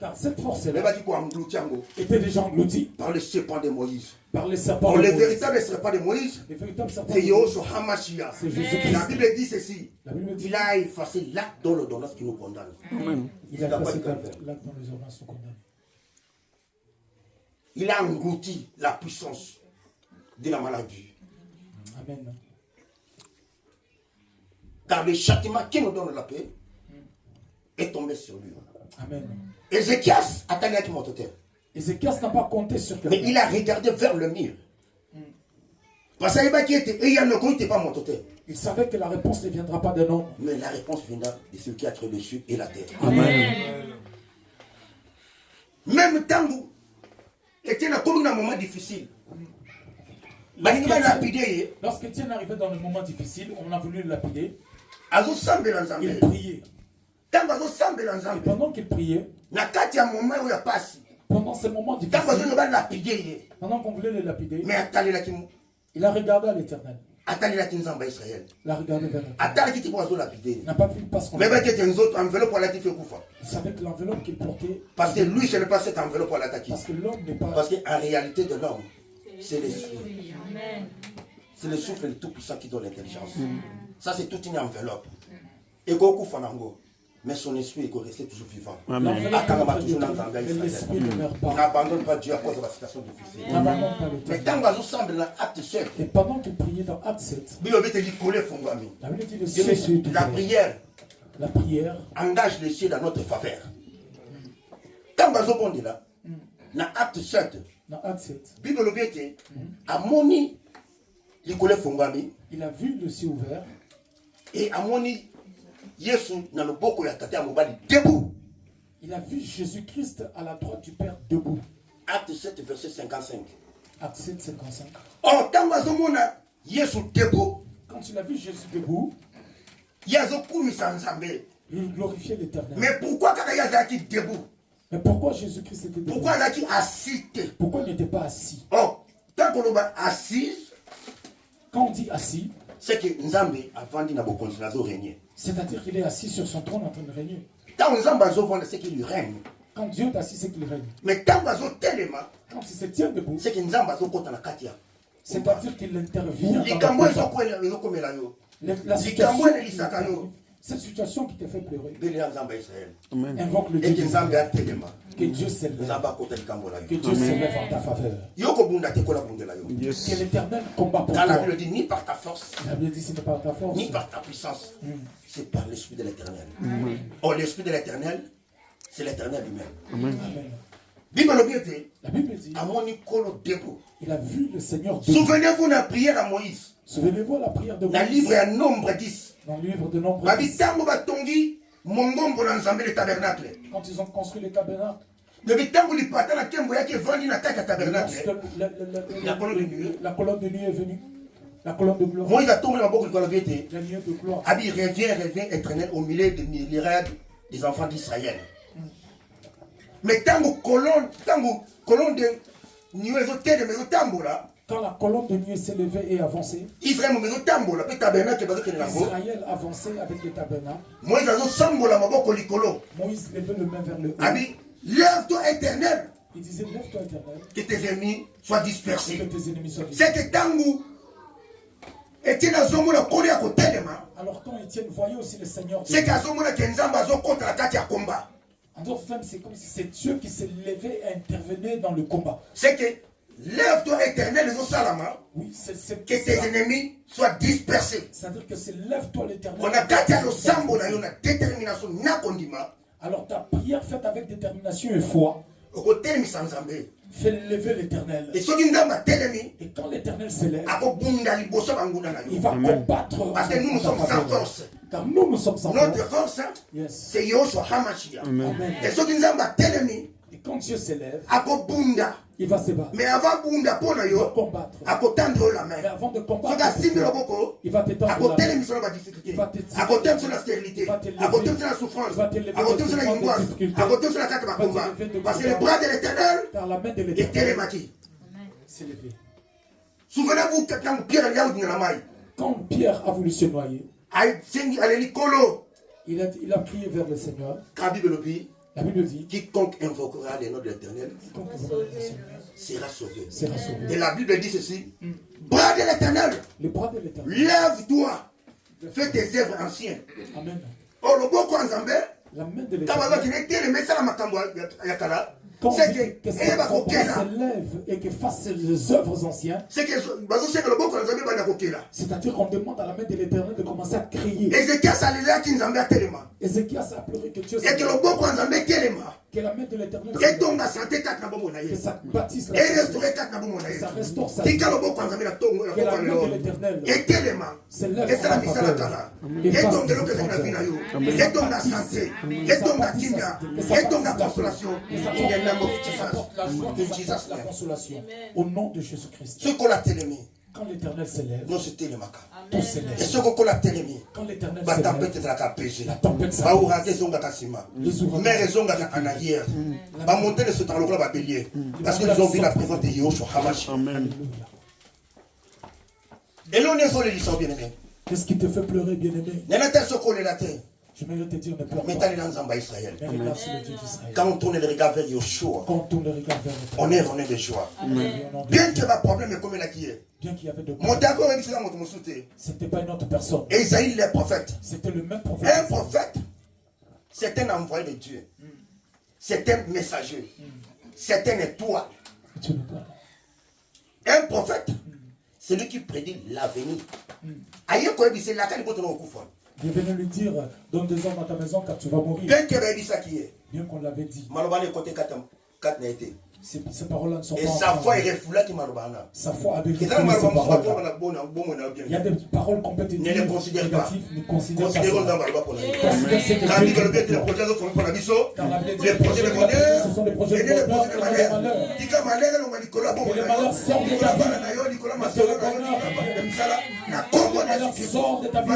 Car cette force-là était déjà engloutie par le serpent de Moïse. par les serpents. Le véritable serpent de Moïse, Les véritables serpents. c'est Yahushua Hamashiach. C'est Jésus-Christ. La Bible dit ceci. La Bible dit Il a effacé l'acte dans l'ordonnance qui nous condamne. il a effacé l'acte dans les ordonnances sont condamnés. Il a englouti la puissance de la maladie. Amen. Car le châtiment qui nous donne la paix est tombé sur lui. Amen. Ézéchias a tenu à mon terre. Ézéchias n'a pas compté sur Mais quelqu'un. il a regardé vers le mur. Parce qu'il n'était pas mon terre. Il savait que la réponse ne viendra pas d'un homme. Mais la réponse viendra de celui qui a créé le ciel et la terre. Amen. Même Tango était dans un moment difficile. Lorsqu'Étienne arrivait dans le moment difficile, on a voulu le lapider. Il priait. Et pendant qu'il priait, pendant ce moment difficile, pendant qu'on voulait le lapider, il a regardé à l'Éternel. Il a regardé vers l'Éternel. Il n'a pas vu parce qu'on il savait que l'enveloppe qu'il portait. Parce que lui, ce n'est pas cette enveloppe pour l'attaquer. Parce que l'homme n'est pas. Parce qu'en réalité de l'homme, c'est l'esprit. C'est le souffle le tout-puissant qui donne l'intelligence. Ça, c'est toute une enveloppe. Et Goku Fanango. Mais son esprit est resté toujours vivant. Mais l'esprit ne meurt pas. N'abandonne pas Dieu à cause de la situation difficile. N'abandonne pas Mais l'Éternel. quand vous semble dans l'acte 7, Et pendant qu'il priait dans Acte 7, la Bible dit le ciel s'est ouvert. la prière La prière engage le ciel dans notre faveur. Quand vous avez là, dans l'acte 7, dans Acte 7, la Bible dit à Moni, il a vu le ciel ouvert. Et à Moni, Yesu dans le boko ya tata mobali debout. Il a vu Jésus-Christ à la droite du Père debout. Acte 7 verset 55. Acte 7, 55. Oh, quand bazomona Yesu debout, Quand il a vu Jésus debout, yazo kumisa nzambe. il glorifiait l'Éternel. Mais pourquoi quand yazaki debout? Mais pourquoi Jésus-Christ était debout? Pourquoi yazaki assis? Pourquoi il n'était pas assis? Oh, tant qu'on va assis, Quand on dit assis, c'est que Nzambe a vendu na bokonzi nazo régner. c'est-à-dire qu'il est assis sur son trône en train de régner. Quand Nzambe azo vendre, c'est qu'il règne. Quand Dieu est assis, c'est qu'il règne. Mais quand bazo telema, Quand il se tient debout, c'est que Nzambe azo kota na katia. c'est-à-dire qu'il intervient Les dans Gambo la sont quoi les komela yo. La situation, Les Lisaka yo. cette situation qui te fait pleurer, Bele Nzambe Israël. invoque le Et Dieu que Nzambe a telema. que Dieu s'élève, Nzambe akota likambola yo. que Dieu s'élève en ta faveur. Yoko bunda te kola bundela yo. Que l'Éternel combat pour Quand la toi. Bible dit ni par ta force, La Bible dit ce n'est pas ta force, ni par ta puissance, c'est par l'Esprit de l'Éternel. Or, l'Esprit de l'Éternel, c'est l'Éternel lui-même. Amen. Bible dit, La Bible dit, à mon Nicolo debout. il a vu le Seigneur debout. Souvenez-vous de la prière à Moïse. Souvenez-vous à la prière de Dans le Moïse, livre à nombre 10. dans le livre de Nombre Babi 10, tango batongi mongombo na nzambe le tabernacle. quand ils ont construit le tabernacle, Babi tango li pata na kembo yake vandi na kaka lorsque tabernacle. la colonne de nuit est venue, la colonne de gloire, Moïse a tombé dans beaucoup de colonneté. la nuée de gloire, Abi revient éternel au milieu des myriades des enfants d'Israël. Mais tango colonne de nuée de maison tambola. quand la colonne de nuée s'est levée et avancée, Israël maison tambola pe tabernacle bazo kene nango. Israël avançait avec le tabernacle. Moïse azo sambola maboko likolo. Moïse levait le main vers le haut. Abi lève-toi éternel Il disait, lève-toi éternel, que tes ennemis soient que dispersés. tes ennemis soient C'est dispersés. que tango Etienne azomona koli ya kotelema. Alors quand Étienne voyait aussi le Seigneur, C'est qu'azomona ke nzambe azokota na kati ya combat. en d'autres termes, c'est comme si c'est Dieu qui s'est levé et intervenait dans le combat. C'est que lève-toi éternel les salama Oui, c'est que tes ennemis soient dispersés. c'est-à-dire que c'est lève-toi l'éternel. On a kati ya losambo na yo na détermination na kondima. Alors ta prière faite avec détermination et foi Okotelemisa nzambe. fait lever l'éternel. Et soki nzambe atelemi Et quand l'éternel s'élève, akobunda liboso banguna na il yo. va combattre. Parce que nous sommes sans force. Car nous sommes sans Notre force. force Yes. c'est Yoshua Hamashiach. Amen. Et soki nzambe atelemi Et quand Dieu s'élève, akobunda. il va se battre. Mais avant bunda pona Il va yo combattre. akotendre la Mais main. avant de Soki combattre, asimbi loboko il va t'étendre la main. akotelemisa na badifficulté, akotelemisa na stérilité, akotelemisa na souffrance, akotelemisa na angoisse, akotelemisa na kati ya bakomba. Parce que le bras de l'éternel Car la main de l'éternel etelemaki. s'est levée. Souvenez-vous que quand Pierre allait au Dinamai, Quand Pierre a voulu se noyer, aleli kolo il a prié vers le Seigneur. ka Bible lobi La Bible dit, quiconque invoquera les noms de l'Éternel sera sauvé. Et la Bible dit ceci, bras de l'Éternel, lève-toi, fais tes œuvres anciennes. Amen. Oh, le beau quoi, Nzambe, la main de l'Éternel, quand on dit que son bras s'élève et qu'il fasse les œuvres anciennes, c'est-à-dire qu'on demande à la main de l'Éternel de commencer à crier. Ézéchias a pleuré que Dieu s'élève. Que la main de l'Éternel s'élève. Que ça bâtisse la santé. Que ça restaure sa vie. Que la main de l'Éternel s'élève en ta faveur. Et fasse des œuvres la consolation au nom de Jésus-Christ. Quand l'Éternel s'élève, tout s'élève. Quand l'Éternel s'élève, la tempête s'arrête. Les ouvrages parce qu'ils ont vu la présence de Yahushua Hamash. Et l'on est sur les licences, bien-aimés. Qu'est-ce qui te fait pleurer, bien-aimé? Je vais te dire, ne pleure pas. Mais regarde sur le Dieu d'Israël. Quand on tourne le regard vers Yahushua, on est rené de joie. Bien que ma problème est comme il a qui est. Bien qu'il y avait de c'était pas une autre personne. Esaïe le prophète. C'était le même prophète. Un prophète, c'est un envoyé de Dieu. C'est un messager. C'est un étoile. Un prophète, c'est lui qui prédit l'avenir. Ailleurs, quand il dit c'est la canne, il est venu lui dire, donne des hommes à ta maison car tu vas mourir. Bien qu'on l'avait dit. Ces paroles-là ne sont pas. Et sa foi est refoulée qui m'a rebané. Sa foi avait refoulé ces paroles-là. Il y a des paroles compétitives. Ne les considère pas. Ne considère pas. Les projets de bonheur, ce sont des projets de bonheur et de malheur. Et les malheurs sortent de ta vie. Le malheur sort de ta vie.